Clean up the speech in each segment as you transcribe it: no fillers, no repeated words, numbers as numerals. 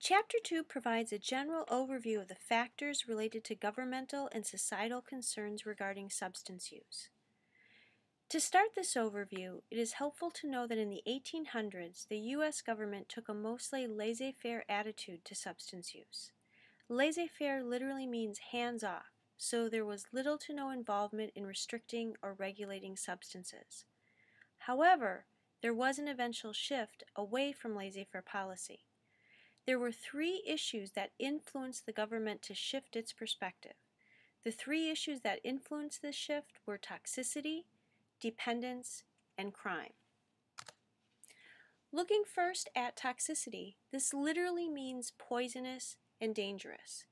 Chapter 2 provides a general overview of the factors related to governmental and societal concerns regarding substance use. To start this overview, it is helpful to know that in the 1800s, the U.S. government took a mostly laissez-faire attitude to substance use. Laissez-faire literally means hands-off, so there was little to no involvement in restricting or regulating substances. However, there was an eventual shift away from laissez-faire policy. There were three issues that influenced the government to shift its perspective. The three issues that influenced this shift were toxicity, dependence, and crime. Looking first at toxicity, this literally means poisonous and dangerous.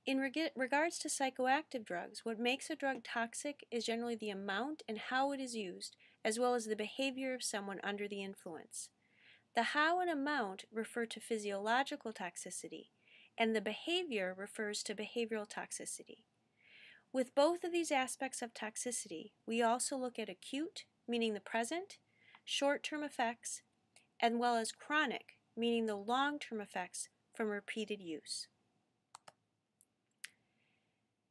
In regards to psychoactive drugs, what makes a drug toxic is generally the amount and how it is used, as well as the behavior of someone under the influence. The how and amount refer to physiological toxicity, and the behavior refers to behavioral toxicity. With both of these aspects of toxicity, we also look at acute, meaning the present, short-term effects, as well as chronic, meaning the long-term effects from repeated use.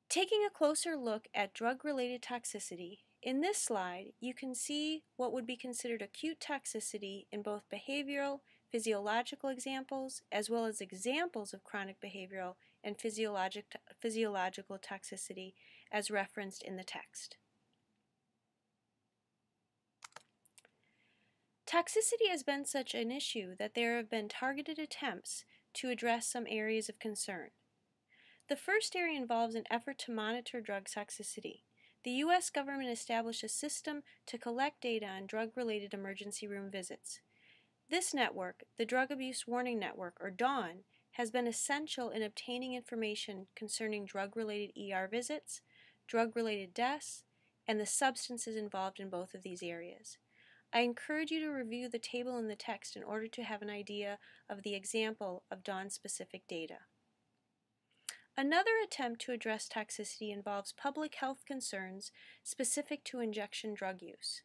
Taking a closer look at drug-related toxicity, in this slide you can see what would be considered acute toxicity in both behavioral, physiological examples, as well as examples of chronic behavioral and physiological toxicity as referenced in the text. Toxicity has been such an issue that there have been targeted attempts to address some areas of concern. The first area involves an effort to monitor drug toxicity. The U.S. government established a system to collect data on drug-related emergency room visits. This network, the Drug Abuse Warning Network, or DAWN, has been essential in obtaining information concerning drug-related ER visits, drug-related deaths, and the substances involved in both of these areas. I encourage you to review the table in the text in order to have an idea of the example of DAWN-specific data. Another attempt to address toxicity involves public health concerns specific to injection drug use.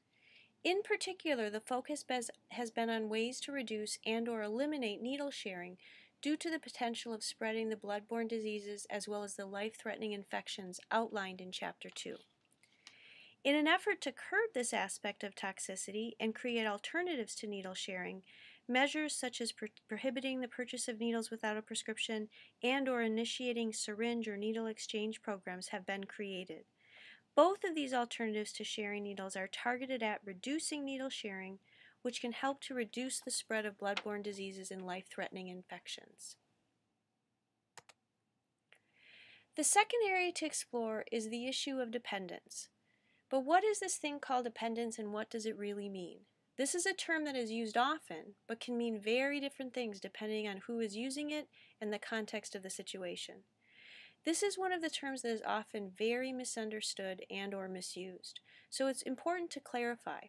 In particular, the focus has been on ways to reduce and/or eliminate needle sharing due to the potential of spreading the bloodborne diseases as well as the life-threatening infections outlined in Chapter 2. In an effort to curb this aspect of toxicity and create alternatives to needle sharing, measures such as prohibiting the purchase of needles without a prescription and/or initiating syringe or needle exchange programs have been created. Both of these alternatives to sharing needles are targeted at reducing needle sharing, which can help to reduce the spread of bloodborne diseases and life-threatening infections. The second area to explore is the issue of dependence. But what is this thing called dependence and what does it really mean? This is a term that is used often, but can mean very different things depending on who is using it and the context of the situation. This is one of the terms that is often very misunderstood and/or misused, so it's important to clarify.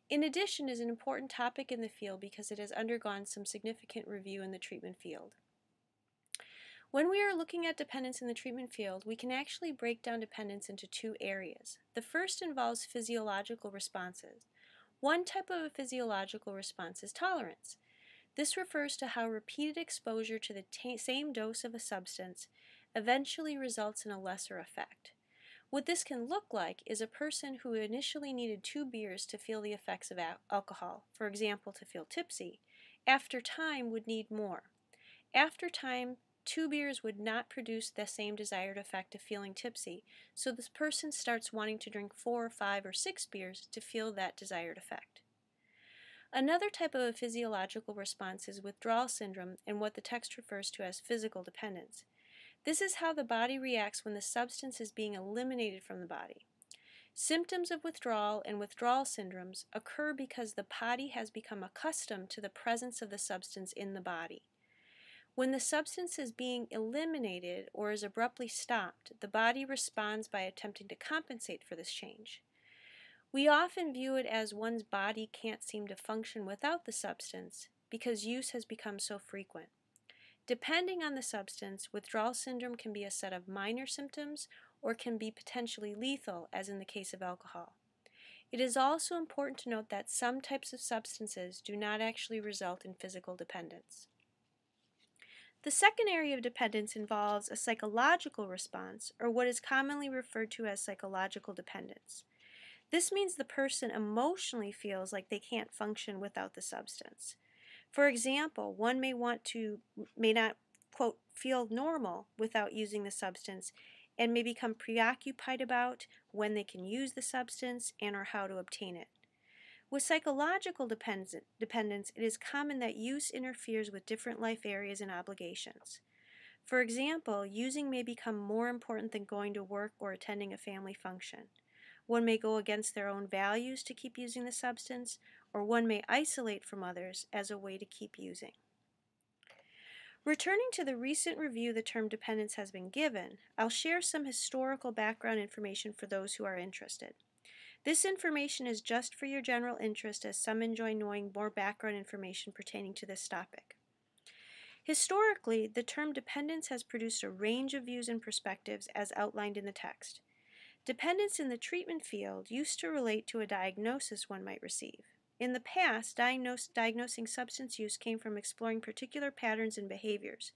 In addition, it is an important topic in the field because it has undergone some significant review in the treatment field. When we are looking at dependence in the treatment field, we can actually break down dependence into two areas. The first involves physiological responses. One type of a physiological response is tolerance. This refers to how repeated exposure to the same dose of a substance eventually results in a lesser effect. What this can look like is a person who initially needed 2 beers to feel the effects of alcohol, for example to feel tipsy, after time would need more. After time, 2 beers would not produce the same desired effect of feeling tipsy, so this person starts wanting to drink 4, 5, or 6 beers to feel that desired effect. Another type of a physiological response is withdrawal syndrome and what the text refers to as physical dependence. This is how the body reacts when the substance is being eliminated from the body. Symptoms of withdrawal and withdrawal syndromes occur because the body has become accustomed to the presence of the substance in the body. When the substance is being eliminated or is abruptly stopped, the body responds by attempting to compensate for this change. We often view it as one's body can't seem to function without the substance because use has become so frequent. Depending on the substance, withdrawal syndrome can be a set of minor symptoms or can be potentially lethal, as in the case of alcohol. It is also important to note that some types of substances do not actually result in physical dependence. The second area of dependence involves a psychological response, or what is commonly referred to as psychological dependence. This means the person emotionally feels like they can't function without the substance. For example, one may not, quote, feel normal without using the substance and may become preoccupied about when they can use the substance and or how to obtain it. With psychological dependence, it is common that use interferes with different life areas and obligations. For example, using may become more important than going to work or attending a family function. One may go against their own values to keep using the substance, or one may isolate from others as a way to keep using. Returning to the recent review the term dependence has been given, I'll share some historical background information for those who are interested. This information is just for your general interest, as some enjoy knowing more background information pertaining to this topic. Historically, the term dependence has produced a range of views and perspectives as outlined in the text. Dependence in the treatment field used to relate to a diagnosis one might receive. In the past, diagnosing substance use came from exploring particular patterns and behaviors,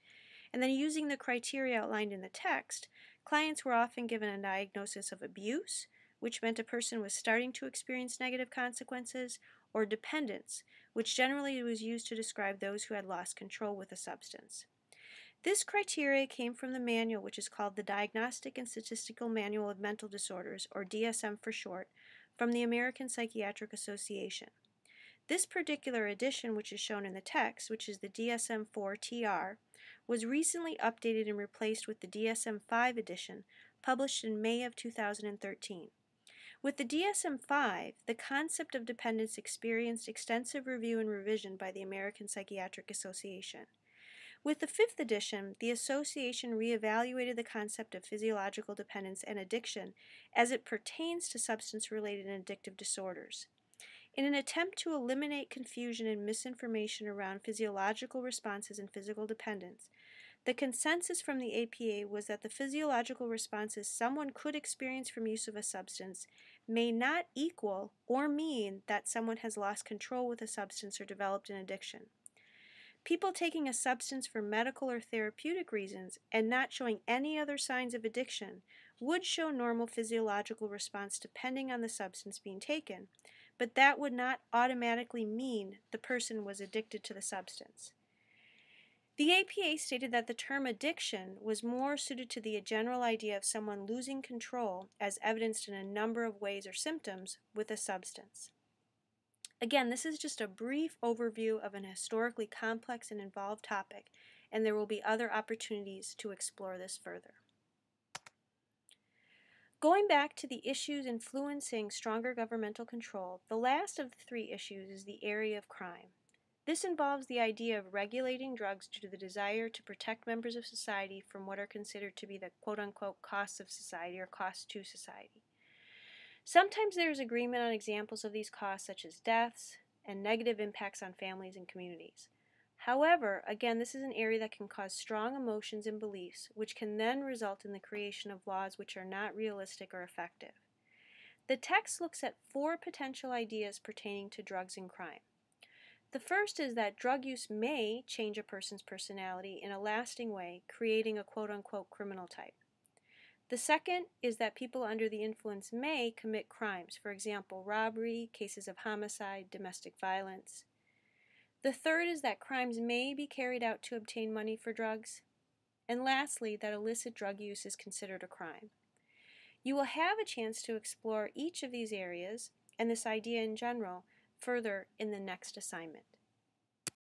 and then using the criteria outlined in the text, clients were often given a diagnosis of abuse, which meant a person was starting to experience negative consequences, or dependence, which generally was used to describe those who had lost control with a substance. This criteria came from the manual, which is called the Diagnostic and Statistical Manual of Mental Disorders, or DSM for short, from the American Psychiatric Association. This particular edition, which is shown in the text, which is the DSM-4-TR, was recently updated and replaced with the DSM-5 edition, published in May of 2013. With the DSM-5, the concept of dependence experienced extensive review and revision by the American Psychiatric Association. With the 5th edition, the association reevaluated the concept of physiological dependence and addiction as it pertains to substance-related and addictive disorders. In an attempt to eliminate confusion and misinformation around physiological responses and physical dependence, the consensus from the APA was that the physiological responses someone could experience from use of a substance may not equal or mean that someone has lost control with a substance or developed an addiction. People taking a substance for medical or therapeutic reasons and not showing any other signs of addiction would show normal physiological response depending on the substance being taken, but that would not automatically mean the person was addicted to the substance. The APA stated that the term addiction was more suited to the general idea of someone losing control, as evidenced in a number of ways or symptoms, with a substance. Again, this is just a brief overview of an historically complex and involved topic, and there will be other opportunities to explore this further. Going back to the issues influencing stronger governmental control, the last of the 3 issues is the area of crime. This involves the idea of regulating drugs due to the desire to protect members of society from what are considered to be the quote-unquote costs of society or costs to society. Sometimes there is agreement on examples of these costs, such as deaths and negative impacts on families and communities. However, again, this is an area that can cause strong emotions and beliefs, which can then result in the creation of laws which are not realistic or effective. The text looks at 4 potential ideas pertaining to drugs and crime. The first is that drug use may change a person's personality in a lasting way, creating a quote-unquote criminal type. The second is that people under the influence may commit crimes, for example, robbery, cases of homicide, domestic violence. The third is that crimes may be carried out to obtain money for drugs. And lastly, that illicit drug use is considered a crime. You will have a chance to explore each of these areas, and this idea in general, further in the next assignment.